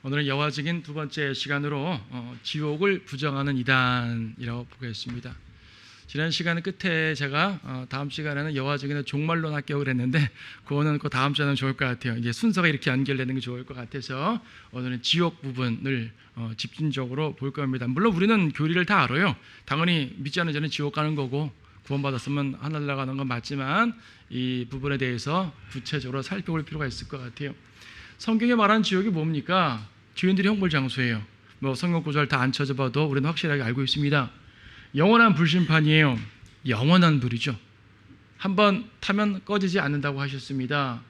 오늘은 여화증인 두 번째 시간으로 지옥을 부정하는 이단이라고 보겠습니다. 지난 시간 끝에 제가 다음 시간에는 여화증인의 종말론 합격을 했는데 그거는 그 다음 주에는 좋을 것 같아요. 이제 순서가 이렇게 연결되는 게 좋을 것 같아서 오늘은 지옥 부분을 집중적으로 볼 겁니다. 물론 우리는 교리를 다 알아요. 당연히 믿지 않는 자는 지옥 가는 거고 구원받았으면 하늘 나가는 건 맞지만 이 부분에 대해서 구체적으로 살펴볼 필요가 있을 것 같아요. 성경에 말하는 지옥이 뭡니까? 죄인들의 형벌 장소예요. 성경 구절 다 안 찾아봐도 우리는 확실하게 알고 있습니다. 영원한 불심판이에요. 영원한 불이죠. 한번 타면 꺼지지 않는다고 하셨습니다.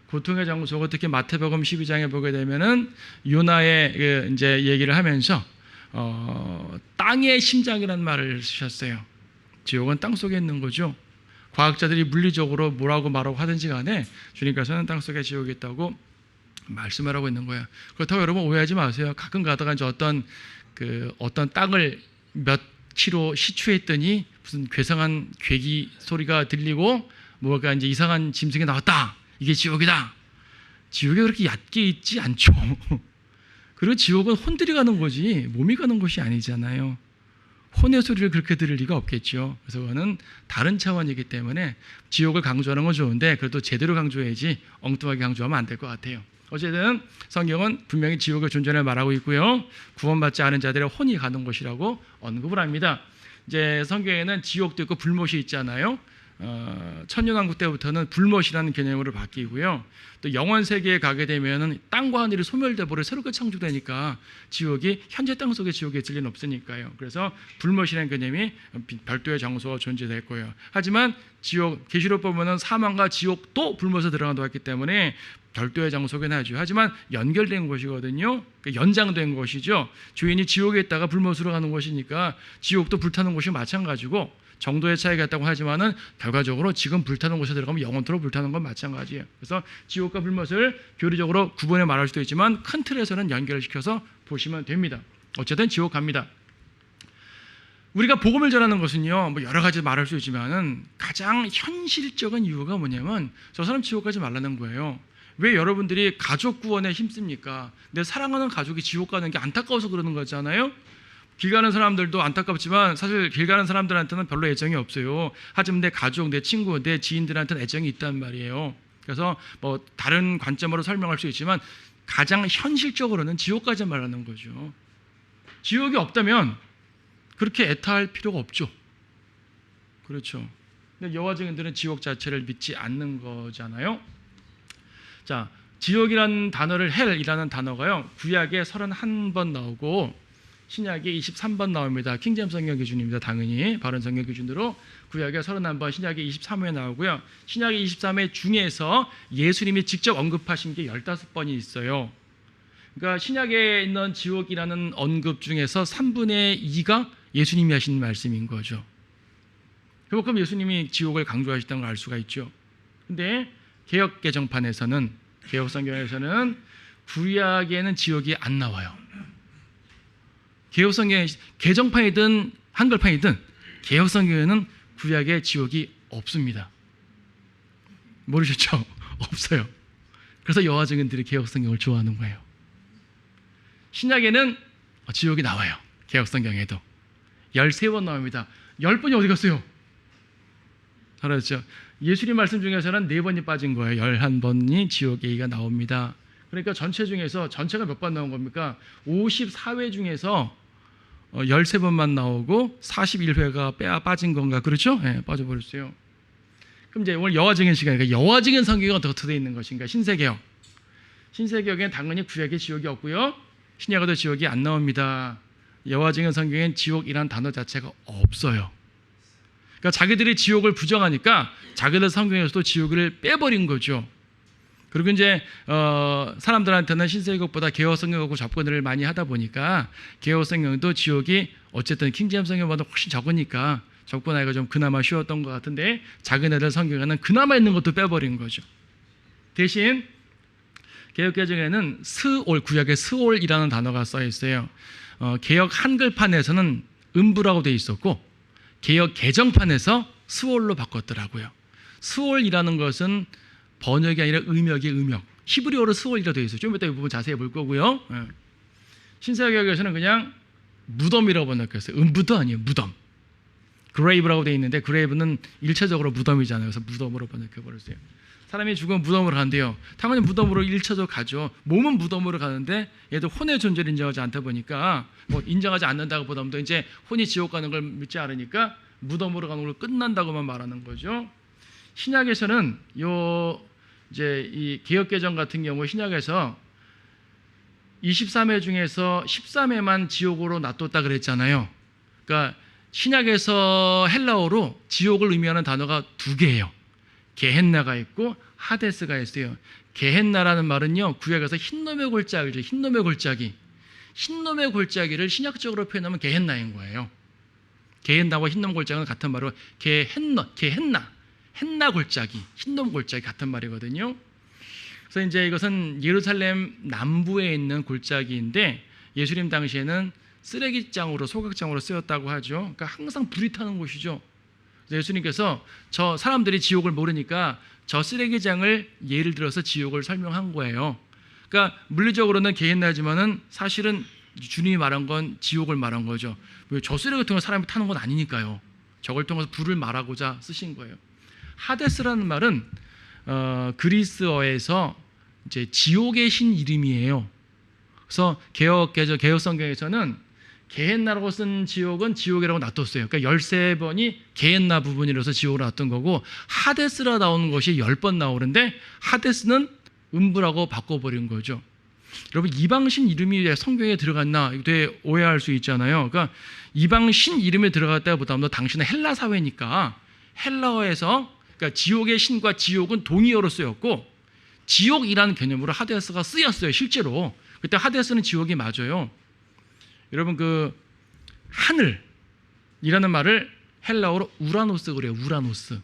고통의 장소가 특히 마태복음 12장에 보게 되면은 요나의 이제 얘기를 하면서 땅의 심장이라는 말을 쓰셨어요. 지옥은 땅 속에 있는 거죠. 과학자들이 물리적으로 뭐라고 말하고 하든지 간에 주님께서는 땅 속에 지옥이 있다고 말씀을 하고 있는 거예요. 그렇다고 여러분 오해하지 마세요. 가끔 가다가 이제 어떤 땅을 몇 킬로 시추했더니 무슨 괴상한 괴기 소리가 들리고 뭐가 이제 이상한 짐승이 나왔다. 이게 지옥이다. 지옥이 그렇게 얕게 있지 않죠. 그리고 지옥은 혼들이 가는 거지 몸이 가는 것이 아니잖아요. 혼의 소리를 그렇게 들을 리가 없겠죠. 그래서 그거는 다른 차원이기 때문에 지옥을 강조하는 건 좋은데 그래도 제대로 강조해야지 엉뚱하게 강조하면 안 될 것 같아요. 어쨌든 성경은 분명히 지옥의 존재를 말하고 있고요. 구원받지 않은 자들의 혼이 가는 곳이라고 언급을 합니다. 이제 성경에는 지옥도 있고 불못이 있잖아요. 천년왕국 때부터는 불못이라는 개념으로 바뀌고요. 또 영원 세계에 가게 되면은 땅과 하늘이 소멸돼 버려 새롭게 창조되니까 지옥이 현재 땅 속의 지옥에 있을 리는 없으니까요. 그래서 불못이라는 개념이 별도의 장소가 존재될 거예요. 하지만 지옥 계시록 보면은 사망과 지옥도 불못에 들어간다고 했기 때문에 별도의 장소긴 하죠. 하지만 연결된 것이거든요. 연장된 것이죠. 죄인이 지옥에 있다가 불못으로 가는 것이니까 지옥도 불타는 곳이 마찬가지고 정도의 차이가 있다고 하지만은 결과적으로 지금 불타는 곳에 들어가면 영원토록 불타는 건 마찬가지예요. 그래서 지옥과 불못을 교리적으로 구분해 말할 수도 있지만 큰 틀에서는 연결시켜서 보시면 됩니다. 어쨌든 지옥 갑니다. 우리가 복음을 전하는 것은요, 여러 가지 말할 수 있지만은 가장 현실적인 이유가 뭐냐면 저 사람 지옥 가지 말라는 거예요. 왜 여러분들이 가족 구원에 힘씁니까? 내 사랑하는 가족이 지옥 가는 게 안타까워서 그러는 거잖아요. 길 가는 사람들도 안타깝지만 사실 길 가는 사람들한테는 별로 애정이 없어요. 하지만 내 가족, 내 친구, 내 지인들한테는 애정이 있단 말이에요. 그래서 다른 관점으로 설명할 수 있지만 가장 현실적으로는 지옥 가지 말라는 거죠. 지옥이 없다면 그렇게 애타할 필요가 없죠. 그렇죠. 근데 여호와 증인들은 지옥 자체를 믿지 않는 거잖아요. 자, 지옥이라는 단어를 헬이라는 단어가요. 구약에 31번 나오고 신약에 23번 나옵니다. 킹제임스 성경 기준입니다. 당연히 바른 성경 기준으로 구약에 31번, 신약에 23회 나오고요. 신약의 23회 중에서 예수님이 직접 언급하신 게 15번이 있어요. 그러니까 신약에 있는 지옥이라는 언급 중에서 3분의 2가 예수님이 하신 말씀인 거죠. 그만큼 예수님이 지옥을 강조하셨다는 걸 알 수가 있죠. 근데 개역 개정판에서는, 개역 성경에서는 구약에는 지옥이 안 나와요. 개역 성경 개정판이든 한글판이든 개역 성경에는 구약에 지옥이 없습니다. 모르셨죠? 없어요. 그래서 여호와 증인들이 개역 성경을 좋아하는 거예요. 신약에는 지옥이 나와요. 개역 성경에도 13번 나옵니다. 10번이 어디 갔어요? 알았죠? 예수님 말씀 중에서는 4번이 빠진 거예요. 11번이 지옥 얘기가 나옵니다. 그러니까 전체 중에서 전체가 몇 번 나온 겁니까? 54회 중에서 13번만 나오고 41회가 빠진 건가? 그렇죠? 네, 빠져버렸어요. 그럼 이제 오늘 여호와 증인 시간이니까 여호와 증인 성경은 어떻게 되어 있는 것인가? 신세계역. 신세계역에는 당연히 구약에 지옥이 없고요. 신약에도 지옥이 안 나옵니다. 여호와 증인 성경엔 지옥이라는 단어 자체가 없어요. 그러니까 자기들이 지옥을 부정하니까 자기들 성경에서도 지옥을 빼버린 거죠. 그리고 이제 사람들한테는 신세계역보다 개역 성경하고 접근을 많이 하다 보니까 개역 성경도 지옥이 어쨌든 킹제임스 성경보다 훨씬 적으니까 접근하기가 좀 그나마 쉬웠던 것 같은데 자기네들 성경에는 그나마 있는 것도 빼버린 거죠. 대신 개역 개정에는 스올, 구약에 스올이라는 단어가 써 있어요. 개역 한글판에서는 음부라고 돼 있었고 개역 개정판에서 스올로 바꿨더라고요. 스올이라는 것은 번역이 아니라 음역이 음역. 히브리어로 스월이라 되어 있어요. 좀 이따 이 부분 자세히 볼 거고요. 신사역에서는 그냥 무덤이라고 번역했어요. 음부도 아니에요. 무덤. 그레이브라고 되어 있는데 그레이브는 일차적으로 무덤이잖아요. 그래서 무덤으로 번역해버렸어요. 사람이 죽으면 무덤으로 간대요. 당연히 무덤으로 1차적으로 가죠. 몸은 무덤으로 가는데 얘도 혼의 존재를 인정하지 않다 보니까 뭐 인정하지 않는다고 보다도 이제 혼이 지옥 가는 걸 믿지 않으니까 무덤으로 가는 걸 끝난다고만 말하는 거죠. 신약에서는 이제 이 개역개정 같은 경우 신약에서 23회 중에서 13회만 지옥으로 놔뒀다 그랬잖아요. 그러니까 신약에서 헬라어로 지옥을 의미하는 단어가 두 개예요. 게헨나가 있고 하데스가 있어요. 게헨나라는 말은요, 구약에서 흰놈의 골짜기죠. 흰놈의 골짜기. 흰놈의 골짜기를 신약적으로 표현하면 게헨나인 거예요. 게헨나와 흰놈 골짜기는 같은 말로 헨나 골짜기, 흰놈 골짜기 같은 말이거든요. 그래서 이제 이것은 예루살렘 남부에 있는 골짜기인데 예수님 당시에는 쓰레기장으로 소각장으로 쓰였다고 하죠. 그러니까 항상 불이 타는 곳이죠. 예수님께서 저 사람들이 지옥을 모르니까 저 쓰레기장을 예를 들어서 지옥을 설명한 거예요. 그러니까 물리적으로는 게헨나지만은 사실은 주님이 말한 건 지옥을 말한 거죠. 왜 저 쓰레기 같은 거 사람이 타는 건 아니니까요. 저걸 통해서 불을 말하고자 쓰신 거예요. 하데스라는 말은 그리스어에서 이제 지옥의 신 이름이에요. 그래서 개역 성경에서는 게헨나라고 쓴 지옥은 지옥이라고 놔뒀어요. 그러니까 13번이 게헨나 부분이라서 지옥으로 놔둔 거고 하데스라 나오는 것이 10번 나오는데 하데스는 음부라고 바꿔버린 거죠. 여러분 이방신 이름이 왜 성경에 들어갔나 되게 오해할 수 있잖아요. 그러니까 이방신 이름에 들어갔다고 보다도 당신은 헬라 사회니까 헬라어에서 그러니까 지옥의 신과 지옥은 동의어로 쓰였고 지옥이라는 개념으로 하데스가 쓰였어요. 실제로 그때 하데스는 지옥이 맞아요. 여러분 그 하늘이라는 말을 헬라어로 우라노스 그래요. 우라노스.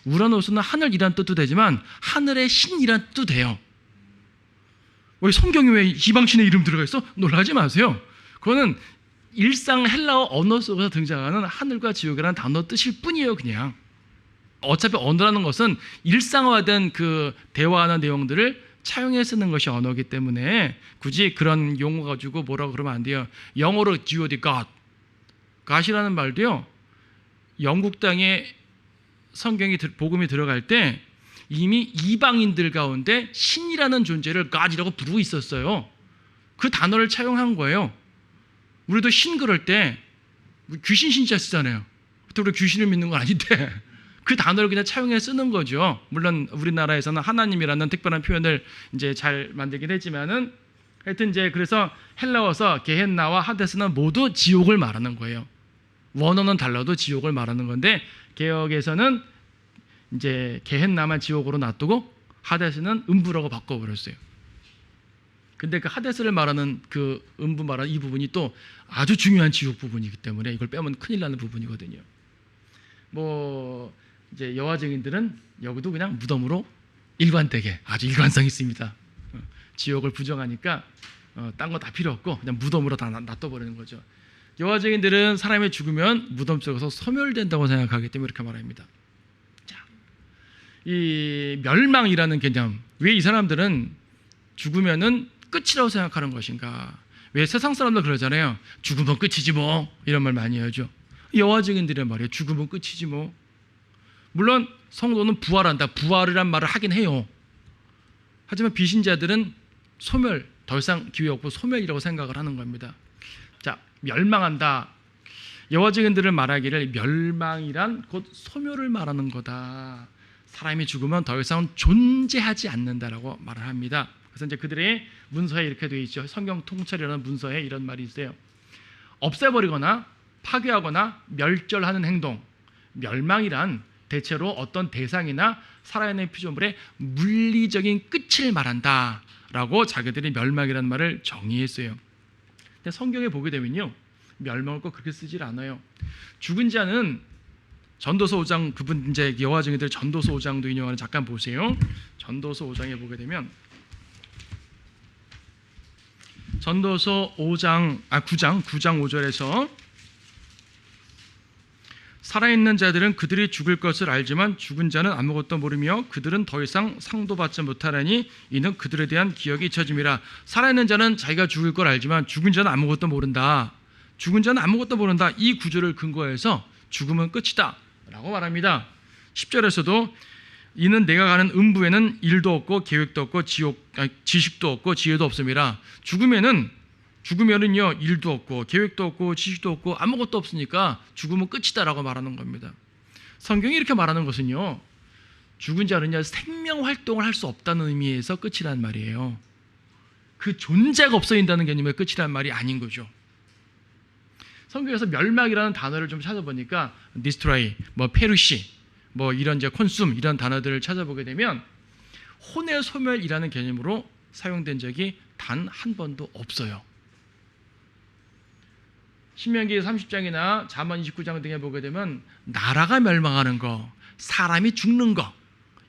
우라노스는 하늘이란 뜻도 되지만 하늘의 신이란 뜻도 돼요. 왜 성경에 왜 이방신의 이름 들어가 있어? 놀라지 마세요. 그거는 일상 헬라어 언어 속에서 등장하는 하늘과 지옥이라는 단어 뜻일 뿐이에요. 그냥 어차피 언어라는 것은 일상화된 그 대화하는 내용들을 차용해 쓰는 것이 언어이기 때문에 굳이 그런 용어 가지고 뭐라고 그러면 안 돼요. 영어로 God, God이라는 말도요. 영국 땅에 성경이 복음이 들어갈 때 이미 이방인들 가운데 신이라는 존재를 God이라고 부르고 있었어요. 그 단어를 차용한 거예요. 우리도 신 그럴 때 귀신 신자 쓰잖아요. 그때 우리 귀신을 믿는 건 아닌데 그 단어를 그냥 차용해 쓰는 거죠. 물론 우리나라에서는 하나님이라는 특별한 표현을 이제 잘 만들긴 했지만은 하여튼 이제 그래서 헬라어서 게헨나와 하데스는 모두 지옥을 말하는 거예요. 원어는 달라도 지옥을 말하는 건데 개역에서는 이제 게헨나만 지옥으로 놔두고 하데스는 음부라고 바꿔버렸어요. 근데 그 하데스를 말하는 그 음부 말하는 이 부분이 또 아주 중요한 지옥 부분이기 때문에 이걸 빼면 큰일 나는 부분이거든요. 뭐 이제 여호와 증인들은 여기도 그냥 무덤으로 일관되게 아주 일관성 있습니다. 지옥을 부정하니까 딴 거 다 필요 없고 그냥 무덤으로 다 놔둬버리는 거죠. 여호와 증인들은 사람이 죽으면 무덤 속에서 소멸된다고 생각하기 때문에 이렇게 말합니다. 자, 이 멸망이라는 개념, 왜 이 사람들은 죽으면은 끝이라고 생각하는 것인가? 왜 세상 사람들 그러잖아요. 죽으면 끝이지 뭐 이런 말 많이 하죠. 여호와 증인들의 말이에요. 죽으면 끝이지 뭐. 물론 성도는 부활한다. 부활이란 말을 하긴 해요. 하지만 비신자들은 소멸, 더 이상 기회 없고 소멸이라고 생각을 하는 겁니다. 자, 멸망한다. 여호와 증인들을 말하기를 멸망이란 곧 소멸을 말하는 거다. 사람이 죽으면 더 이상 존재하지 않는다라고 말을 합니다. 그래서 이제 그들의 문서에 이렇게 되어 있죠. 성경 통찰이라는 문서에 이런 말이 있어요. 없애버리거나 파괴하거나 멸절하는 행동. 멸망이란 대체로 어떤 대상이나 살아있는 피조물의 물리적인 끝을 말한다라고 자기들이 멸망이라는 말을 정의했어요. 근데 성경에 보게 되면요, 멸망을 꼭 그렇게 쓰질 않아요. 죽은 자는 전도서 5장 그분 이제 여호와 증인들 전도서 5장도 인용하는 잠깐 보세요. 전도서 5장에 보게 되면 전도서 9장 5절에서 살아있는 자들은 그들이 죽을 것을 알지만 죽은 자는 아무것도 모르며 그들은 더 이상 상도 받지 못하라니 이는 그들에 대한 기억이 잊혀짐이라. 살아있는 자는 자기가 죽을 걸 알지만 죽은 자는 아무것도 모른다. 죽은 자는 아무것도 모른다. 이 구절을 근거해서 죽음은 끝이다 라고 말합니다. 10절에서도 이는 내가 가는 음부에는 일도 없고 계획도 없고 지식도 없고 지혜도 없음이라. 죽으면은요 일도 없고 계획도 없고 지식도 없고 아무것도 없으니까 죽음은 끝이다라고 말하는 겁니다. 성경이 이렇게 말하는 것은요, 죽은 자는요 생명 활동을 할 수 없다는 의미에서 끝이란 말이에요. 그 존재가 없어진다는 개념의 끝이란 말이 아닌 거죠. 성경에서 멸망이라는 단어를 좀 찾아보니까 destroy, perish, 이런 이제 consume 이런 단어들을 찾아보게 되면 혼의 소멸이라는 개념으로 사용된 적이 단 한 번도 없어요. 신명기 30장이나 잠언 29장 등에 보게 되면 나라가 멸망하는 거, 사람이 죽는 거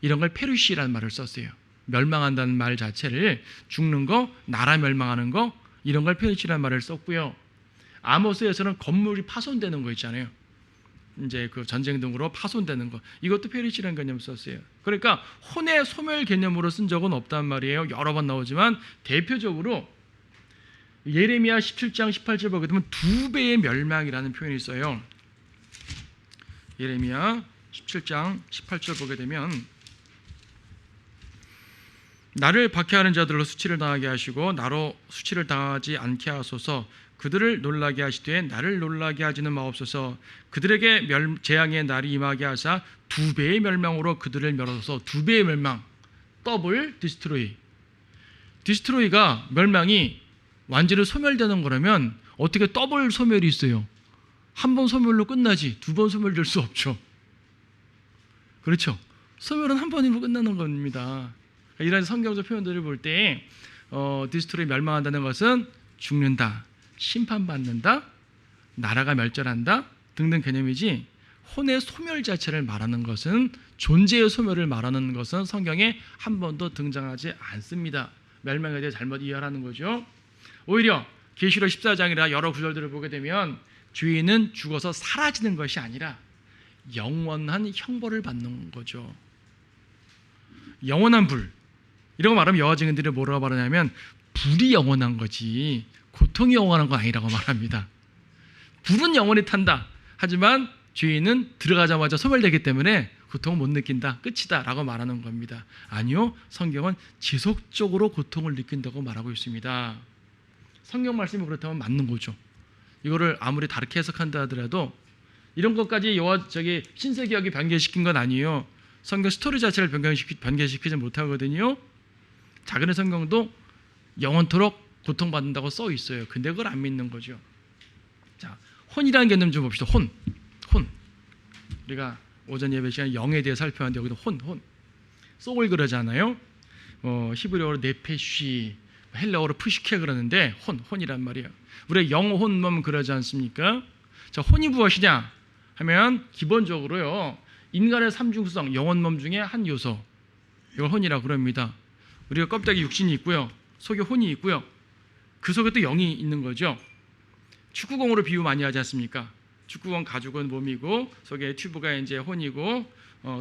이런 걸 페르시라는 말을 썼어요. 멸망한다는 말 자체를 죽는 거, 나라 멸망하는 거 이런 걸 페르시라는 말을 썼고요. 아모스에서는 건물이 파손되는 거 있잖아요. 이제 그 전쟁 등으로 파손되는 거 이것도 페르시라는 개념을 썼어요. 그러니까 혼의 소멸 개념으로 쓴 적은 없단 말이에요. 여러 번 나오지만 대표적으로 예레미야 17장 18절 보게 되면 두 배의 멸망이라는 표현이 있어요. 예레미야 17장 18절 보게 되면 나를 박해하는 자들로 수치를 당하게 하시고 나로 수치를 당하지 않게 하소서. 그들을 놀라게 하시되 나를 놀라게 하지는 마옵소서. 그들에게 재앙의 날이 임하게 하사 두 배의 멸망으로 그들을 멸하소서. 두 배의 멸망, 더블 디스트로이. 디스트로이가 멸망이 완전히 소멸되는 거라면 어떻게 더블 소멸이 있어요? 한 번 소멸로 끝나지 두 번 소멸될 수 없죠. 그렇죠? 소멸은 한 번으로 끝나는 겁니다. 이런 성경적 표현들을 볼 때 디스트로이 멸망한다는 것은 죽는다, 심판받는다, 나라가 멸절한다 등등 개념이지 혼의 소멸 자체를 말하는 것은 존재의 소멸을 말하는 것은 성경에 한 번도 등장하지 않습니다. 멸망에 대해 잘못 이해하는 거죠. 오히려 계시록 14장이라 여러 구절들을 보게 되면 죄인은 죽어서 사라지는 것이 아니라 영원한 형벌을 받는 거죠. 영원한 불. 이런 거 말하면 여호와 증인들이 뭐라고 말하냐면 불이 영원한 거지 고통이 영원한 건 아니라고 말합니다. 불은 영원히 탄다. 하지만 죄인은 들어가자마자 소멸되기 때문에 고통을 못 느낀다. 끝이다 라고 말하는 겁니다. 아니요. 성경은 지속적으로 고통을 느낀다고 말하고 있습니다. 성경 말씀이 그렇다면 맞는 거죠. 이거를 아무리 다르게 해석한다 하더라도 이런 것까지 신세계학이 변개시킨 건 아니에요. 성경 스토리 자체를 변개시키지 못하거든요. 작은 성경도 영원토록 고통받는다고 써 있어요. 근데 그걸 안 믿는 거죠. 자, 혼이라는 개념 좀 봅시다. 혼. 우리가 오전 예배 시간에 영에 대해 살펴봤는데 여기도 혼. 소울 그러잖아요. 히브리어로 네페쉬, 헬라어로 푸시케 그러는데 혼이란 말이에요. 우리가 영혼 몸 그러지 않습니까? 자, 혼이 무엇이냐 하면 기본적으로요. 인간의 삼중성, 영혼 몸 중에 한 요소. 이걸 혼이라고 그럽니다. 우리가 껍데기 육신이 있고요. 속에 혼이 있고요. 그 속에 또 영이 있는 거죠. 축구공으로 비유 많이 하지 않습니까? 축구공 가죽은 몸이고 속에 튜브가 이제 혼이고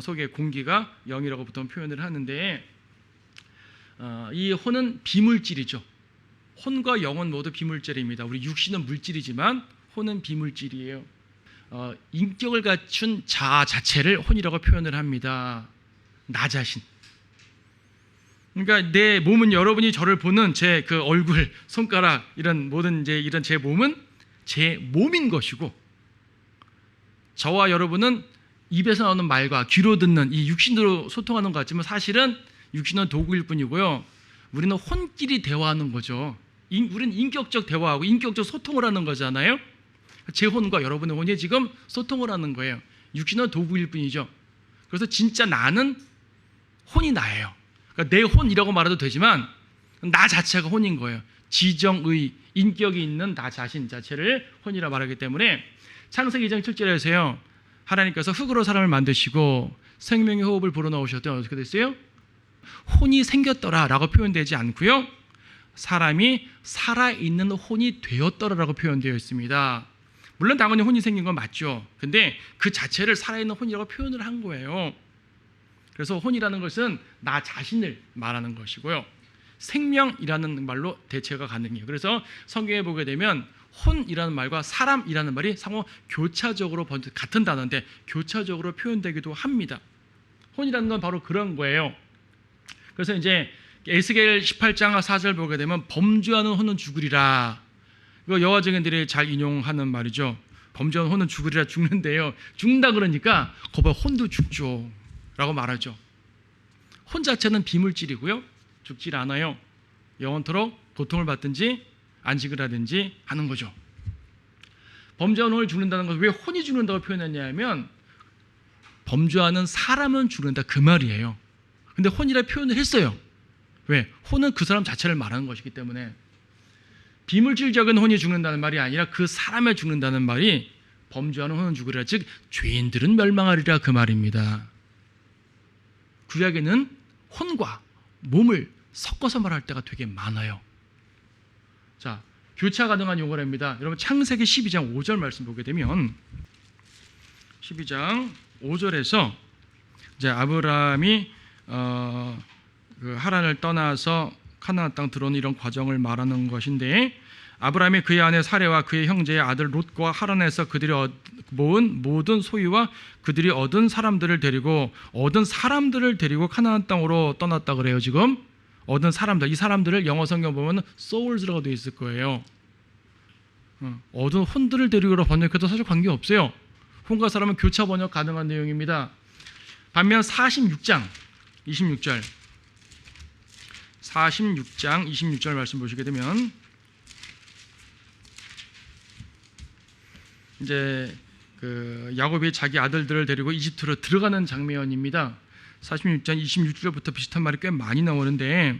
속에 공기가 영이라고 보통 표현을 하는데 이 혼은 비물질이죠. 혼과 영은 모두 비물질입니다. 우리 육신은 물질이지만 혼은 비물질이에요. 인격을 갖춘 자아 자체를 혼이라고 표현을 합니다. 나 자신. 그러니까 내 몸은 여러분이 저를 보는 제 그 얼굴, 손가락 이런 모든 이런 제 몸은 제 몸인 것이고 저와 여러분은 입에서 나오는 말과 귀로 듣는 이 육신으로 소통하는 것 같지만 사실은 육신은 도구일 뿐이고요. 우리는 혼끼리 대화하는 거죠. 우리는 인격적 대화하고 인격적 소통을 하는 거잖아요. 제 혼과 여러분의 혼이 지금 소통을 하는 거예요. 육신은 도구일 뿐이죠. 그래서 진짜 나는 혼이 나예요. 그러니까 내 혼이라고 말해도 되지만 나 자체가 혼인 거예요. 지정의, 인격이 있는 나 자신 자체를 혼이라 말하기 때문에 창세기 2장 7절에서요. 하나님께서 흙으로 사람을 만드시고 생명의 호흡을 불어넣으셨더니 어떻게 됐어요? 혼이 생겼더라 라고 표현되지 않고요. 사람이 살아있는 혼이 되었더라 라고 표현되어 있습니다. 물론 당연히 혼이 생긴 건 맞죠. 근데 그 자체를 살아있는 혼이라고 표현을 한 거예요. 그래서 혼이라는 것은 나 자신을 말하는 것이고요. 생명이라는 말로 대체가 가능해요. 그래서 성경에 보게 되면 혼이라는 말과 사람이라는 말이 상호 교차적으로 같은 단어인데 교차적으로 표현되기도 합니다. 혼이라는 건 바로 그런 거예요. 그래서 이제 에스겔 18장 4절 보게 되면 범죄하는 혼은 죽으리라. 이거 여호와 증인들이 잘 인용하는 말이죠. 범죄하는 혼은 죽으리라 죽는데요. 죽는다 그러니까 거봐 혼도 죽죠 라고 말하죠. 혼 자체는 비물질이고요. 죽질 않아요. 영원토록 고통을 받든지 안식을 하든지 하는 거죠. 범죄하는 혼을 죽는다는 것을 왜 혼이 죽는다고 표현했냐 하면 범죄하는 사람은 죽는다 그 말이에요. 근데 혼이라 표현을 했어요. 왜? 혼은 그 사람 자체를 말하는 것이기 때문에 비물질적인 혼이 죽는다는 말이 아니라 그 사람에 죽는다는 말이 범죄하는 혼은 죽으리라, 즉 죄인들은 멸망하리라 그 말입니다. 구약에는 혼과 몸을 섞어서 말할 때가 되게 많아요. 자, 교차 가능한 용어랍니다. 여러분 창세기 12장 5절 말씀 보게 되면 12장 5절에서 이제 아브라함이 그 하란을 떠나서 가나안 땅 들어오는 이런 과정을 말하는 것인데, 아브라함이 그의 아내 사레와 그의 형제의 아들 롯과 하란에서 그들이 모은 모든 소유와 그들이 얻은 사람들을 데리고 가나안 땅으로 떠났다 그래요. 지금 얻은 사람들, 이 사람들을 영어 성경 보면 souls라고 되어 있을 거예요. 얻은 혼들을 데리고로 번역해도 사실 관계없어요. 혼과 사람은 교차 번역 가능한 내용입니다. 반면 46장 26절 말씀 보시게 되면 이제 그 야곱이 자기 아들들을 데리고 이집트로 들어가는 장면입니다. 46장 26절부터 비슷한 말이 꽤 많이 나오는데,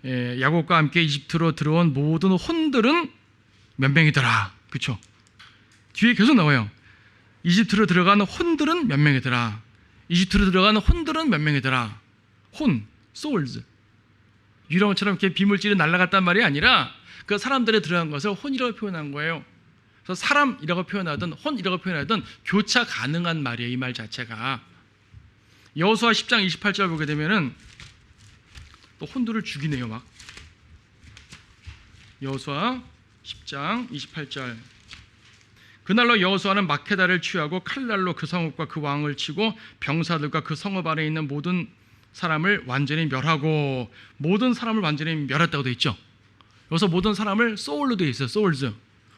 야곱과 함께 이집트로 들어온 모든 혼들은 몇 명이더라. 그렇죠? 뒤에 계속 나와요. 이집트로 들어가는 혼들은 몇 명이더라. 이집트로 들어가는 혼들은 몇 명이더라. 혼, souls. 유령처럼 이렇게 비물질이 날아갔단 말이 아니라 그 사람들에 들어간 것을 혼이라고 표현한 거예요. 그래서 사람이라고 표현하든 혼이라고 표현하든 교차 가능한 말이에요. 이 말 자체가. 여호수아 10장 28절 보게 되면은 또 혼들을 죽이네요. 막 여호수아 10장 28절 그날로 여호수아는 마케다를 취하고 칼날로 그 성읍과 그 왕을 치고 병사들과 그 성읍 안에 있는 모든 사람을 완전히 멸하고, 모든 사람을 완전히 멸했다고 되어 있죠. 여기서 모든 사람을 소울로 되어 있어요. 소울즈.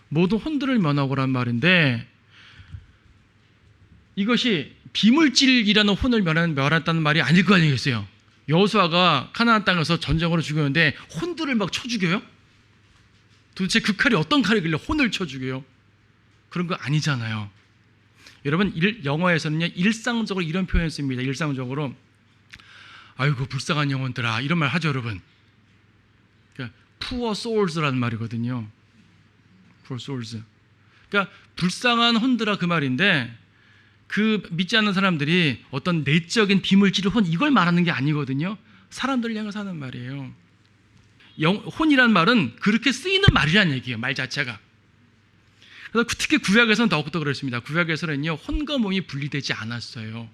모든 혼들을 멸하고란 말인데, 이것이 비물질이라는 혼을 멸했다는 말이 아닐 거 아니겠어요. 여호수아가 가나안 땅에서 전쟁으로 죽였는데 혼들을 막 쳐 죽여요? 도대체 그 칼이 어떤 칼이길래 혼을 쳐 죽여요? 그런 거 아니잖아요. 여러분 영어에서는요 일상적으로 이런 표현을 씁니다. 일상적으로 아이고 불쌍한 영혼들아 이런 말 하죠 여러분. 그러니까 poor souls라는 말이거든요. poor souls. 그러니까 불쌍한 혼들아 그 말인데, 그 믿지 않는 사람들이 어떤 내적인 비물질의 혼 이걸 말하는 게 아니거든요. 사람들을 향해서 하는 말이에요. 혼이란 말은 그렇게 쓰이는 말이란 얘기예요. 말 자체가. 그래서 특히 구약에서는 더욱더 그렇습니다. 구약에서는요 혼과 몸이 분리되지 않았어요.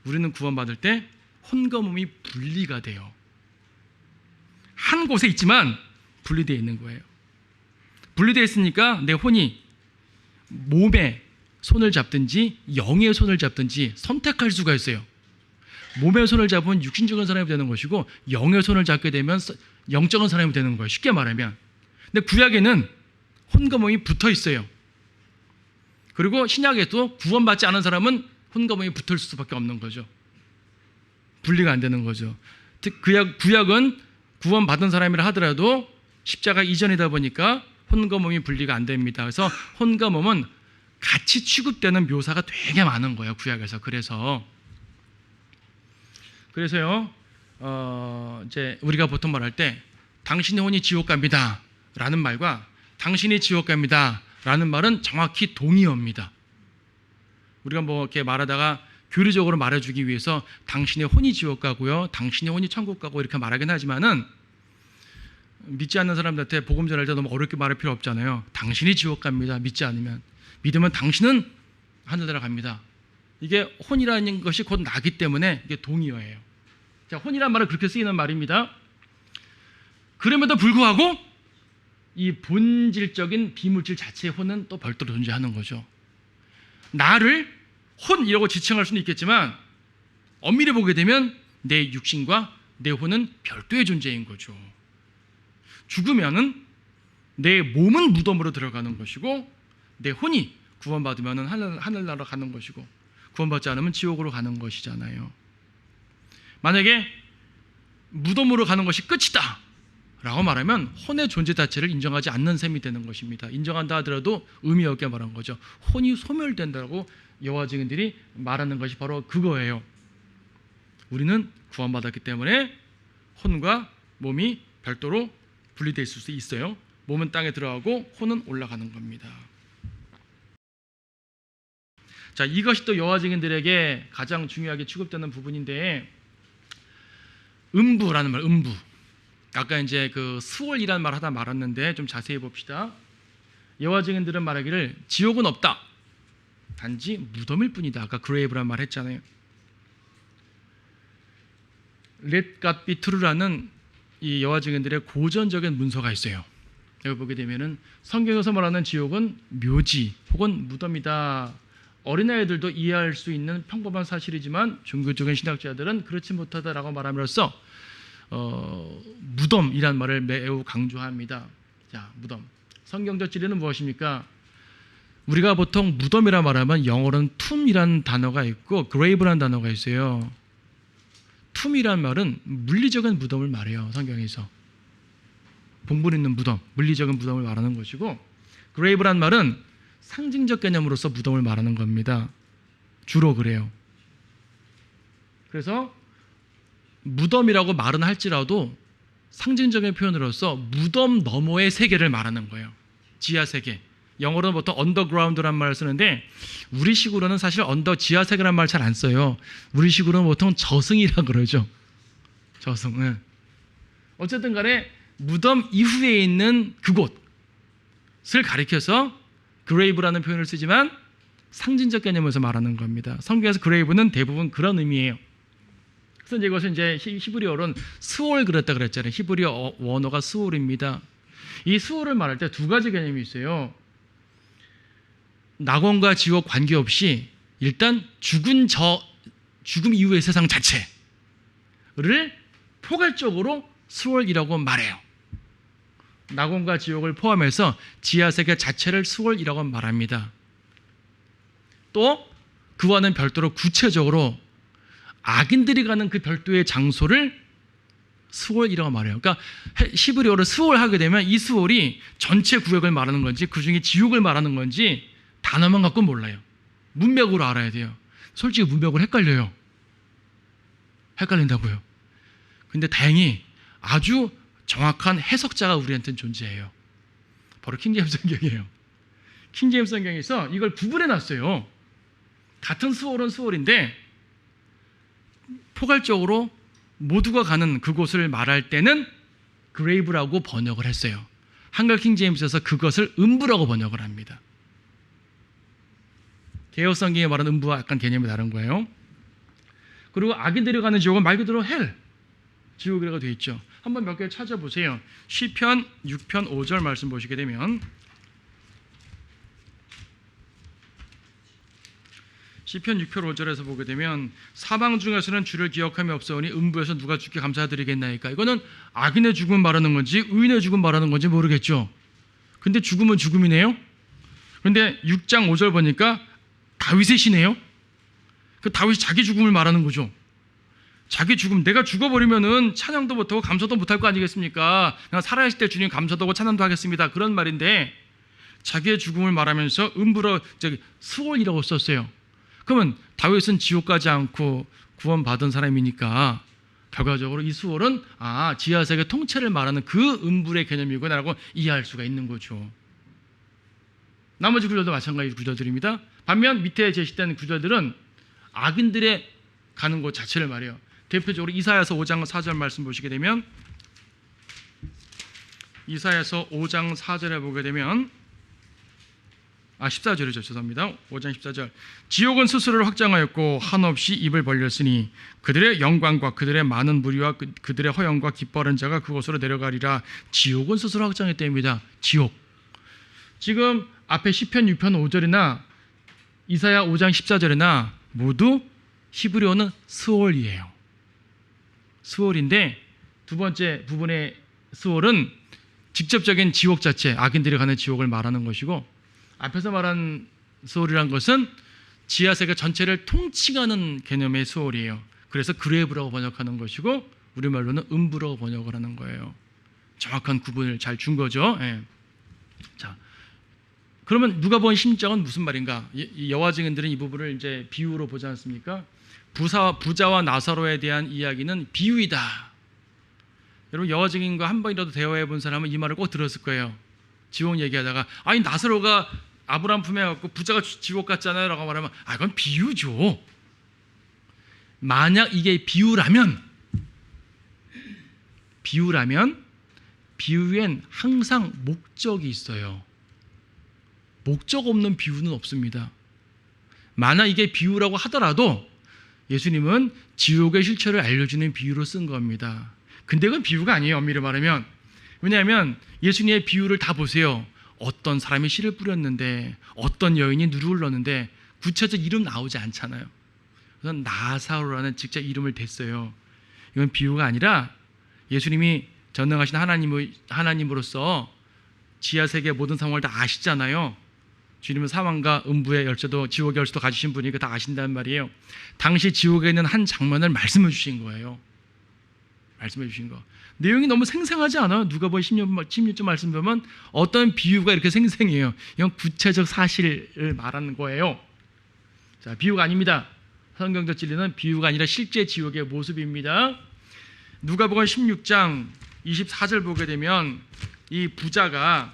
우리는 구원받을 때 혼과 몸이 분리가 돼요. 한 곳에 있지만 분리되어 있는 거예요. 분리되어 있으니까 내 혼이 몸에 손을 잡든지 영의 손을 잡든지 선택할 수가 있어요. 몸의 손을 잡으면 육신적인 사람이 되는 것이고, 영의 손을 잡게 되면 영적인 사람이 되는 거예요. 쉽게 말하면. 근데 구약에는 혼과 몸이 붙어 있어요. 그리고 신약에도 구원받지 않은 사람은 혼과 몸이 붙어 있을 수밖에 없는 거죠. 분리가 안 되는 거죠. 구약은 구원받은 사람이라 하더라도 십자가 이전이다 보니까 혼과 몸이 분리가 안 됩니다. 그래서 혼과 몸은 같이 취급되는 묘사가 되게 많은 거예요. 구약에서. 그래서요 이제 우리가 보통 말할 때 당신의 혼이 지옥 갑니다 라는 말과 당신이 지옥 갑니다 라는 말은 정확히 동의어입니다. 우리가 뭐 이렇게 말하다가 교리적으로 말해주기 위해서 당신의 혼이 지옥 가고요 당신의 혼이 천국 가고 이렇게 말하긴 하지만은 믿지 않는 사람들한테 복음 전할 때 너무 어렵게 말할 필요 없잖아요. 당신이 지옥 갑니다. 믿지 않으면. 믿으면 당신은 하늘나라 갑니다. 이게 혼이라는 것이 곧 나기 때문에 이게 동의어예요. 자, 혼이란 말은 그렇게 쓰이는 말입니다. 그럼에도 불구하고 이 본질적인 비물질 자체의 혼은 또 별도로 존재하는 거죠. 나를 혼이라고 지칭할 수는 있겠지만 엄밀히 보게 되면 내 육신과 내 혼은 별도의 존재인 거죠. 죽으면은 내 몸은 무덤으로 들어가는 것이고 내 혼이 구원받으면 하늘나라 가는 것이고 구원받지 않으면 지옥으로 가는 것이잖아요. 만약에 무덤으로 가는 것이 끝이다 라고 말하면 혼의 존재 자체를 인정하지 않는 셈이 되는 것입니다. 인정한다 하더라도 의미 없게 말한 거죠. 혼이 소멸된다고 여호와 증인들이 말하는 것이 바로 그거예요. 우리는 구원받았기 때문에 혼과 몸이 별도로 분리되어 있을 수 있어요. 몸은 땅에 들어가고 혼은 올라가는 겁니다. 자, 이것이 또 여호와 증인들에게 가장 중요하게 취급되는 부분인데, 음부라는 말, 음부. 아까 이제 그 스월이라는 말 하다 말았는데 좀 자세히 봅시다. 여호와 증인들은 말하기를 지옥은 없다. 단지 무덤일 뿐이다. 아까 그레이브란 말 했잖아요. Let God be true라는 이 여호와 증인들의 고전적인 문서가 있어요. 여기 보게 되면은 성경에서 말하는 지옥은 묘지 혹은 무덤이다. 어린아이들도 이해할 수 있는 평범한 사실이지만 종교적인 신학자들은 그렇지 못하다라고 말함으로써 무덤이란 말을 매우 강조합니다. 자, 무덤. 성경적 진리는 무엇입니까? 우리가 보통 무덤이라 말하면 영어로는 tomb이라는 단어가 있고 grave라는 단어가 있어요. tomb이란 말은 물리적인 무덤을 말해요. 성경에서. 봉분 있는 무덤, 물리적인 무덤을 말하는 것이고, grave란 말은 상징적 개념으로서 무덤을 말하는 겁니다. 주로 그래요. 그래서 무덤이라고 말은 할지라도 상징적인 표현으로서 무덤 너머의 세계를 말하는 거예요. 지하 세계. 영어로는 보통 underground란 말을 쓰는데 우리식으로는 사실 지하 세계란 말 잘 안 써요. 우리식으로는 보통 저승이라 그러죠. 저승. 네. 어쨌든 간에 무덤 이후에 있는 그곳을 가리켜서 grave라는 표현을 쓰지만 상징적 개념에서 말하는 겁니다. 성경에서 grave는 대부분 그런 의미예요. 그래서 이것은 이제 히브리어로는 스월 그랬다 그랬잖아요. 히브리어 원어가 스월입니다. 이 스월을 말할 때 두 가지 개념이 있어요. 낙원과 지옥 관계없이 일단 죽음 이후의 세상 자체를 포괄적으로 스월이라고 말해요. 낙원과 지옥을 포함해서 지하세계 자체를 스월이라고 말합니다. 또 그와는 별도로 구체적으로 악인들이 가는 그 별도의 장소를 스월이라고 말해요. 그러니까 히브리어로 스월 하게 되면 이 스월이 전체 구역을 말하는 건지 그 중에 지옥을 말하는 건지 단어만 갖고 몰라요. 문맥으로 알아야 돼요. 솔직히 문맥으로 헷갈려요. 헷갈린다고요. 근데 다행히 아주 정확한 해석자가 우리한테는 존재해요. 바로 킹제임스 성경이에요. 킹제임스 성경에서 이걸 구분해 놨어요. 같은 스월은 스월인데 포괄적으로 모두가 가는 그곳을 말할 때는 grave라고 번역을 했어요. 한글 킹제임스에서 그것을 음부라고 번역을 합니다. 개역 성경에 말하는 음부와 약간 개념이 다른 거예요. 그리고 악인들이 가는 지옥은 말 그대로 헬, 지옥이라고 되어 있죠. 한번 몇 개 찾아보세요. 시편 6편 5절 말씀 보시게 되면 시편 6편 5절에서 보게 되면 사방 중에서는 주를 기억함이 없사오니 음부에서 누가 주께 감사드리겠나이까. 이거는 악인의 죽음 말하는 건지 의인의 죽음 말하는 건지 모르겠죠. 근데 죽음은 죽음이네요. 근데 6장 5절 보니까 다윗의 시네요. 그 다윗이 자기 죽음을 말하는 거죠. 자기 죽음, 내가 죽어버리면은 찬양도 못하고 감사도 못할 거 아니겠습니까? 내가 살아있을 때 주님 감사도 하고 찬양도 하겠습니다. 그런 말인데 자기의 죽음을 말하면서 음부로 스월이라고 썼어요. 그러면 다윗은 지옥 가지 않고 구원받은 사람이니까 결과적으로 이 스월은 지하세계 통째를 말하는 그 음불의 개념이구나라고 이해할 수가 있는 거죠. 나머지 구절도 마찬가지 구절들입니다. 반면 밑에 제시된 구절들은 악인들의 가는 곳 자체를 말해요. 대표적으로 이사야서 5장 4절 말씀 보시게 되면 이사야서 5장 4절에 보게 되면 14절이죠. 죄송합니다. 5장 14절. 지옥은 스스로를 확장하였고 한없이 입을 벌렸으니 그들의 영광과 그들의 많은 무리와 그들의 허영과 기뻐하는 자가 그곳으로 내려가리라. 지옥은 스스로 확장했답니다. 지옥. 지금 앞에 시편 6편 5절이나 이사야 5장 14절이나 모두 히브리어는 스올이에요. 스올인데 두 번째 부분의 스올은 직접적인 지옥 자체, 악인들이 가는 지옥을 말하는 것이고, 앞에서 말한 스올이란 것은 지하세계 전체를 통칭하는 개념의 스올이에요. 그래서 그레이브라고 번역하는 것이고 우리말로는 음부라고 번역을 하는 거예요. 정확한 구분을 잘 준 거죠. 예. 자, 그러면 누가복음 16장은 무슨 말인가? 여호와 증인들은 이 부분을 이제 비유로 보지 않습니까? 부자와 나사로에 대한 이야기는 비유이다. 여러분 여호와 증인과 한 번이라도 대화해 본 사람은 이 말을 꼭 들었을 거예요. 지옥 얘기하다가 아니 나사로가 아브라함 품에 갖고 부자가 지옥 갔잖아요 라고 말하면 그건 비유죠. 만약 이게 비유라면 비유엔 항상 목적이 있어요. 목적 없는 비유는 없습니다. 만약 이게 비유라고 하더라도 예수님은 지옥의 실체를 알려주는 비유로 쓴 겁니다. 근데 그건 비유가 아니에요. 엄밀히 말하면. 왜냐하면 예수님의 비유를 다 보세요. 어떤 사람이 씨를 뿌렸는데 어떤 여인이 누룩을 넣었는데 구체적 이름 나오지 않잖아요. 그래서 나사로라는 직접 이름을 댔어요. 이건 비유가 아니라 예수님이 전능하신 하나님으로서 지하세계 모든 상황을 다 아시잖아요. 주님은 사망과 음부의 열쇠도 지옥의 열쇠도 가지신 분이니까 다 아신다는 말이에요. 당시 지옥에 있는 한 장면을 말씀해 주신 거예요. 말씀해 주신 거. 내용이 너무 생생하지 않아요? 누가복음 16절 말씀 보면 어떤 비유가 이렇게 생생해요. 이건 구체적 사실을 말하는 거예요. 자, 비유가 아닙니다. 성경적 진리는 비유가 아니라 실제 지옥의 모습입니다. 누가복음 16장 24절 보게 되면 이 부자가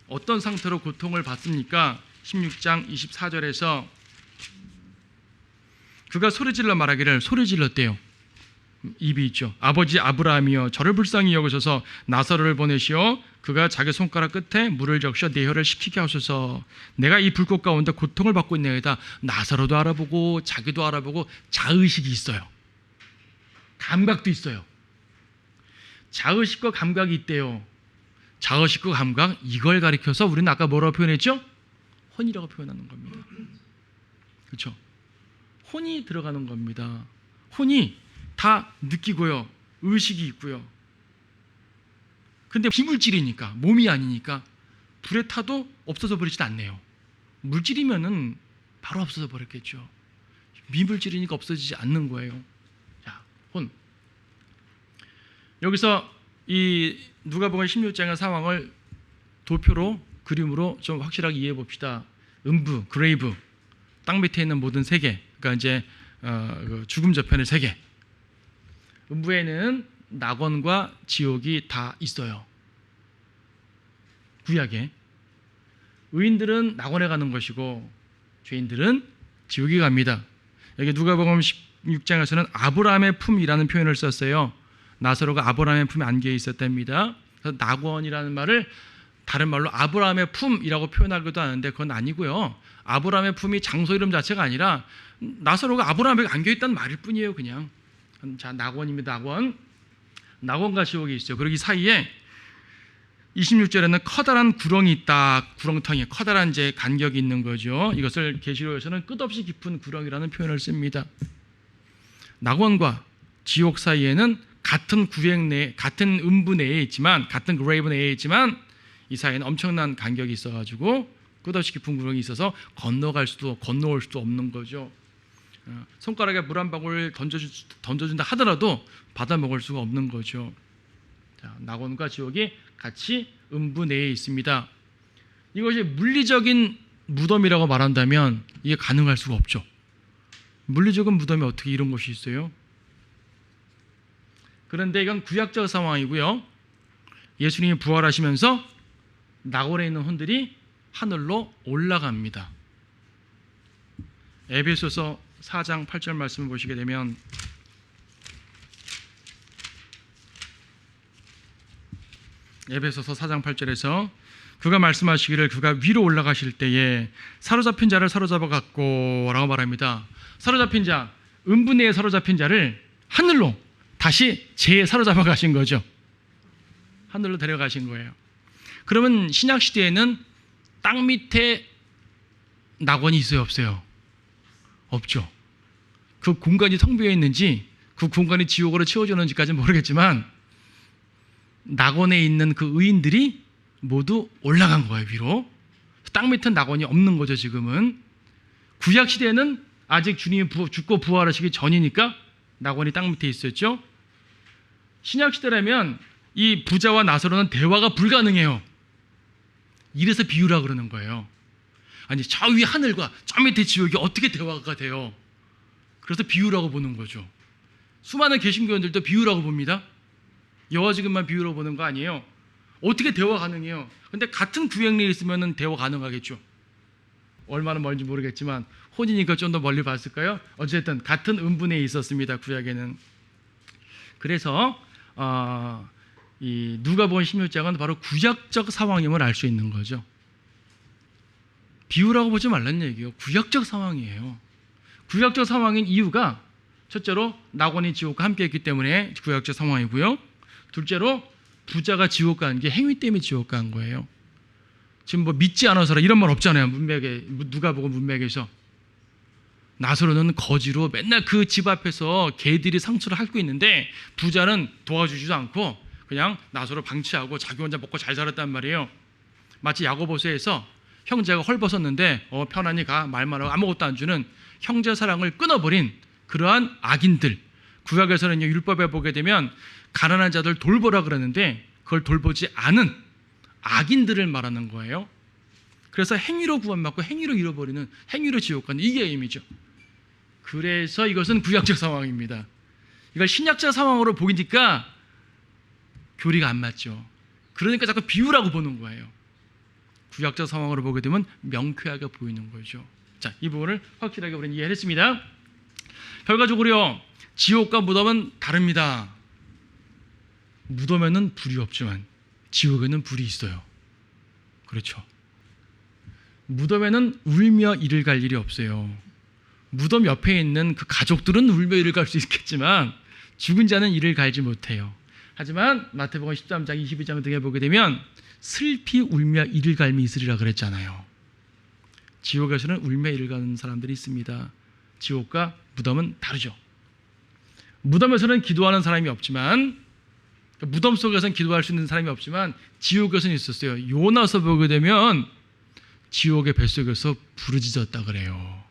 어떤 상태로 고통을 받습니까? 16장 24절에서 그가 소리질러 말하기를 소리 질렀대요. 입이 있죠. 아버지 아브라함이여 저를 불쌍히 여기소서 나사로를 보내시어 그가 자기 손가락 끝에 물을 적셔 내 혀를 식히게 하소서. 내가 이 불꽃 가운데 고통을 받고 있나이다. 나사로도 알아보고 자기도 알아보고 자의식이 있어요. 감각도 있어요. 자의식과 감각이 있대요. 자의식과 감각, 이걸 가리켜서 우리는 아까 뭐라고 표현했죠? 혼이라고 표현하는 겁니다. 그렇죠? 혼이 들어가는 겁니다. 혼이 다 느끼고요. 의식이 있고요. 근데 비물질이니까, 몸이 아니니까 불에 타도 없어져 버리진 않네요. 물질이면은 바로 없어져 버렸겠죠. 미물질이니까 없어지지 않는 거예요. 자, 혼. 여기서 이 누가복음 16장의 상황을 도표로 그림으로 좀 확실하게 이해해 봅시다. 음부, 그레이브, 땅 밑에 있는 모든 세계, 그러니까 이제 죽음 저편의 세계. 음부에는 낙원과 지옥이 다 있어요. 구약에. 의인들은 낙원에 가는 것이고 죄인들은 지옥에 갑니다. 여기 누가복음 16장에서는 아브라함의 품이라는 표현을 썼어요. 나사로가 아브라함의 품에 안겨 있었답니다. 그래서 낙원이라는 말을 다른 말로 아브라함의 품이라고 표현하기도 하는데 그건 아니고요. 아브라함의 품이 장소 이름 자체가 아니라 나사로가 아브라함에게 안겨 있다는 말일 뿐이에요. 그냥. 자, 낙원입니다. 낙원. 낙원과 지옥이 있어요. 그리고 이 사이에 26절에는 커다란 구렁이 있다. 구렁텅이 커다란 이제 간격이 있는 거죠. 이것을 계시록에서는 끝없이 깊은 구렁이라는 표현을 씁니다. 낙원과 지옥 사이에는 같은 구획 내, 같은 음부 내에 있지만, 같은 그레이브 내에 있지만 이 사이에는 엄청난 간격이 있어가지고 끝없이 깊은 구렁이 있어서 건너올 수도 없는 거죠. 손가락에 물 한 방울 던져준다 하더라도 받아 먹을 수가 없는 거죠. 자, 낙원과 지옥이 같이 음부 내에 있습니다. 이것이 물리적인 무덤이라고 말한다면 이게 가능할 수가 없죠. 물리적인 무덤에 어떻게 이런 것이 있어요? 그런데 이건 구약적 상황이고요. 예수님이 부활하시면서 낙원에 있는 혼들이 하늘로 올라갑니다. 에베소서 4장 8절 말씀을 보시게 되면 에베소서 4장 8절에서 그가 말씀하시기를 그가 위로 올라가실 때에 사로잡힌 자를 사로잡아 갔고 라고 말합니다. 사로잡힌 자, 음부내에 사로잡힌 자를 하늘로 다시 재사로잡아 가신 거죠. 하늘로 데려가신 거예요. 그러면 신약 시대에는 땅 밑에 낙원이 있어요, 없어요? 없죠. 그 공간이 텅 비어 있는지 그 공간이 지옥으로 채워졌는지까지는 모르겠지만 낙원에 있는 그 의인들이 모두 올라간 거예요, 위로. 땅 밑에 낙원이 없는 거죠, 지금은. 구약 시대에는 아직 주님이 죽고 부활하시기 전이니까 낙원이 땅 밑에 있었죠. 신약 시대라면 이 부자와 나사로는 대화가 불가능해요. 이래서 비유라 그러는 거예요. 아니, 저 위 하늘과 저 밑에 지옥이 어떻게 대화가 돼요? 그래서 비유라고 보는 거죠. 수많은 개신교인들도 비유라고 봅니다. 여호와지근만 비유로 보는 거 아니에요. 어떻게 대화 가능해요? 근데 같은 구약이 있으면 대화 가능하겠죠. 얼마나 멀는지 모르겠지만 혼이니까 좀 더 멀리 봤을까요? 어쨌든 같은 음분에 있었습니다, 구약에는. 그래서 이 누가복음 16장은 바로 구약적 상황임을 알 수 있는 거죠. 비유라고 보지 말라는 얘기예요. 구약적 상황이에요. 구약적 상황인 이유가 첫째로 낙원이 지옥과 함께 했기 때문에 구약적 상황이고요. 둘째로 부자가 지옥 간 게 행위 때문에 지옥 간 거예요. 지금 뭐 믿지 않아서라 이런 말 없잖아요. 문맥에, 누가복음 문맥에서. 나사로는 거지로 맨날 그 집 앞에서 개들이 상처를 핥고 있는데 부자는 도와주지도 않고 그냥 나사로 방치하고 자기 혼자 먹고 잘 살았단 말이에요. 마치 야고보서에서 형제가 헐벗었는데 편안히 가 말만 하고 아무것도 안 주는 형제 사랑을 끊어버린 그러한 악인들. 구약에서는 율법에 보게 되면 가난한 자들 돌보라 그러는데 그걸 돌보지 않은 악인들을 말하는 거예요. 그래서 행위로 구원받고 행위로 잃어버리는, 행위로 지옥 가는, 이게 의미죠. 그래서 이것은 구약적 상황입니다. 이걸 신약적 상황으로 보이니까 교리가 안 맞죠. 그러니까 자꾸 비유라고 보는 거예요. 구약적 상황으로 보게 되면 명쾌하게 보이는 거죠. 자, 이 부분을 확실하게 우리는 이해했습니다. 결과적으로요, 지옥과 무덤은 다릅니다. 무덤에는 불이 없지만 지옥에는 불이 있어요. 그렇죠. 무덤에는 울며 이를 갈 일이 없어요. 무덤 옆에 있는 그 가족들은 울며 이를 갈 수 있겠지만 죽은 자는 이를 갈지 못해요. 하지만 마태복음 13장, 22장 등에 보게 되면 슬피 울며 이를 갈미 있으리라 그랬잖아요. 지옥에서는 울며 이를 가는 사람들이 있습니다. 지옥과 무덤은 다르죠. 무덤에서는 기도하는 사람이 없지만, 무덤 속에서는 기도할 수 있는 사람이 없지만 지옥에서는 있었어요. 요나서 보게 되면 지옥의 뱃속에서 부르짖었다 그래요.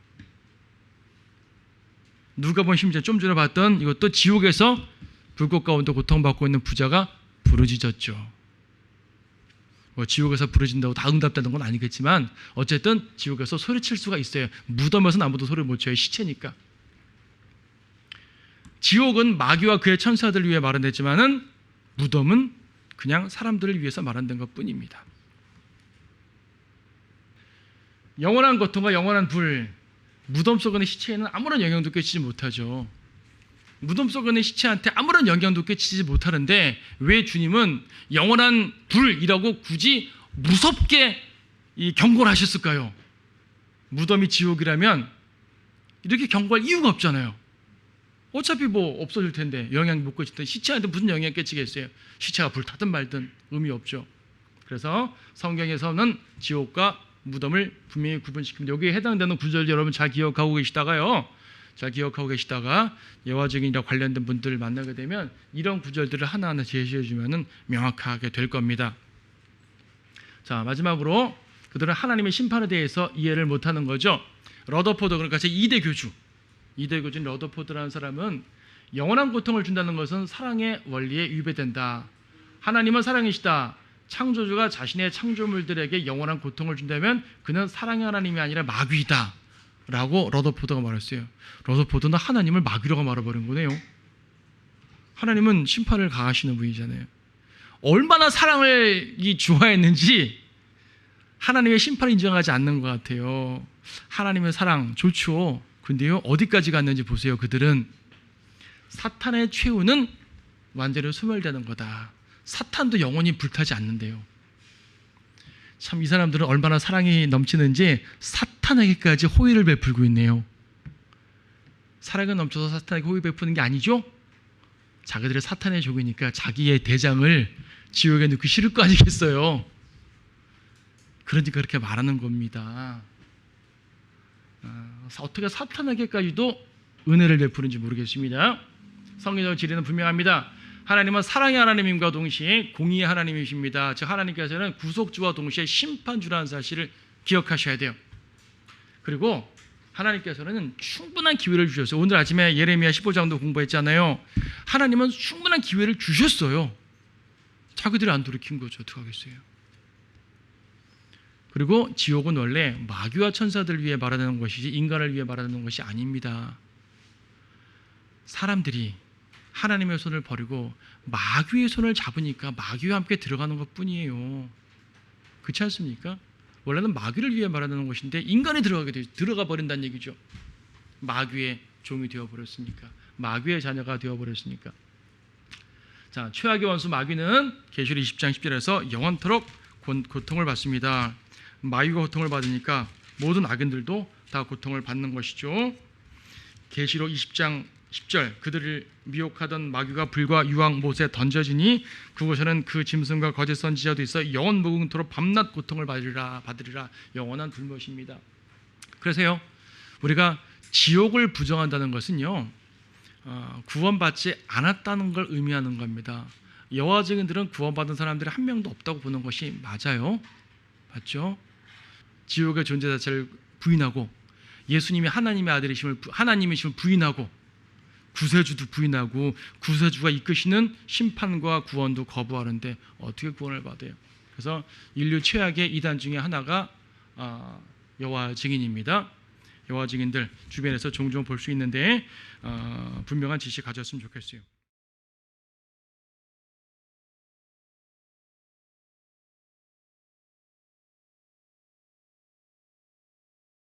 누가복음 심지어 좀 전에 봤던 이것도 지옥에서 불꽃 가운데 고통받고 있는 부자가 부르짖었죠. 뭐 지옥에서 부르짖는다고 다 응답되는 건 아니겠지만 어쨌든 지옥에서 소리칠 수가 있어요. 무덤에서는 아무도 소리를 못 쳐요. 시체니까. 지옥은 마귀와 그의 천사들을 위해 마련됐지만은 무덤은 그냥 사람들을 위해서 마련된 것뿐입니다. 영원한 고통과 영원한 불, 무덤 속에 있는 시체에는 아무런 영향도 끼치지 못하죠. 무덤 속에 있는 시체한테 아무런 영향도 끼치지 못하는데 왜 주님은 영원한 불이라고 굳이 무섭게 경고를 하셨을까요? 무덤이 지옥이라면 이렇게 경고할 이유가 없잖아요. 어차피 뭐 없어질 텐데 영향 못 끼칠 텐데 시체한테 무슨 영향 끼치겠어요? 시체가 불타든 말든 의미 없죠. 그래서 성경에서는 지옥과 무덤을 분명히 구분시킵니다. 여기에 해당되는 구절 여러분 잘 기억하고 계시다가 여호와증인이라 관련된 분들을 만나게 되면 이런 구절들을 하나하나 제시해 주면은 명확하게 될 겁니다. 자, 마지막으로 그들은 하나님의 심판에 대해서 이해를 못하는 거죠. 러더포드, 그러니까 제 2대 교주인 러더포드라는 사람은 영원한 고통을 준다는 것은 사랑의 원리에 위배된다. 하나님은 사랑이시다. 창조주가 자신의 창조물들에게 영원한 고통을 준다면 그는 사랑의 하나님이 아니라 마귀이다 라고 러더포드가 말했어요. 러더포드는 하나님을 마귀라고 말해버린 거네요. 하나님은 심판을 가하시는 분이잖아요. 얼마나 사랑을 좋아했는지 하나님의 심판을 인정하지 않는 것 같아요. 하나님의 사랑 좋죠. 근데요, 어디까지 갔는지 보세요. 그들은 사탄의 최후는 완전히 소멸되는 거다. 사탄도 영원히 불타지 않는데요. 참 이 사람들은 얼마나 사랑이 넘치는지 사탄에게까지 호의를 베풀고 있네요. 사랑이 넘쳐서 사탄에게 호의 베푸는 게 아니죠? 자기들의 사탄의 종이니까 자기의 대장을 지옥에 넣기 싫을 거 아니겠어요? 그러니까 그렇게 말하는 겁니다. 어떻게 사탄에게까지도 은혜를 베푸는지 모르겠습니다. 성경적 진리는 분명합니다. 하나님은 사랑의 하나님임과 동시에 공의의 하나님이십니다. 즉 하나님께서는 구속주와 동시에 심판주라는 사실을 기억하셔야 돼요. 그리고 하나님께서는 충분한 기회를 주셨어요. 오늘 아침에 예레미야 15장도 공부했잖아요. 하나님은 충분한 기회를 주셨어요. 자기들이 안 돌이킨 거죠. 어떡하겠어요. 그리고 지옥은 원래 마귀와 천사들을 위해 마련하는 것이지 인간을 위해 마련하는 것이 아닙니다. 사람들이 하나님의 손을 버리고 마귀의 손을 잡으니까 마귀와 함께 들어가는 것뿐이에요. 그렇지 않습니까? 원래는 마귀를 위해 마련하는 것인데 인간이 들어가 버린다는 얘기죠. 마귀의 종이 되어버렸으니까, 마귀의 자녀가 되어버렸으니까. 자, 최악의 원수 마귀는 계시록 20장 10절에서 영원토록 고통을 받습니다. 마귀가 고통을 받으니까 모든 악인들도 다 고통을 받는 것이죠. 계시록 20장 10절 그들을 미혹하던 마귀가 불과 유황 못에 던져지니 그곳에는 그 짐승과 거짓 선지자도 있어 영원 무궁토록 밤낮 고통을 받으리라 영원한 불못입니다. 그래서요 우리가 지옥을 부정한다는 것은요 구원받지 않았다는 걸 의미하는 겁니다. 여호와 증인들은 구원받은 사람들이 한 명도 없다고 보는 것이 맞아요. 맞죠? 지옥의 존재 자체를 부인하고 예수님이 하나님의 아들이심을 하나님이심을 부인하고 구세주도 부인하고 구세주가 이끄시는 심판과 구원도 거부하는데 어떻게 구원을 받아요? 그래서 인류 최악의 이단 중에 하나가 여호와 증인입니다. 여호와 증인들 주변에서 종종 볼 수 있는데 분명한 지식 가졌으면 좋겠어요.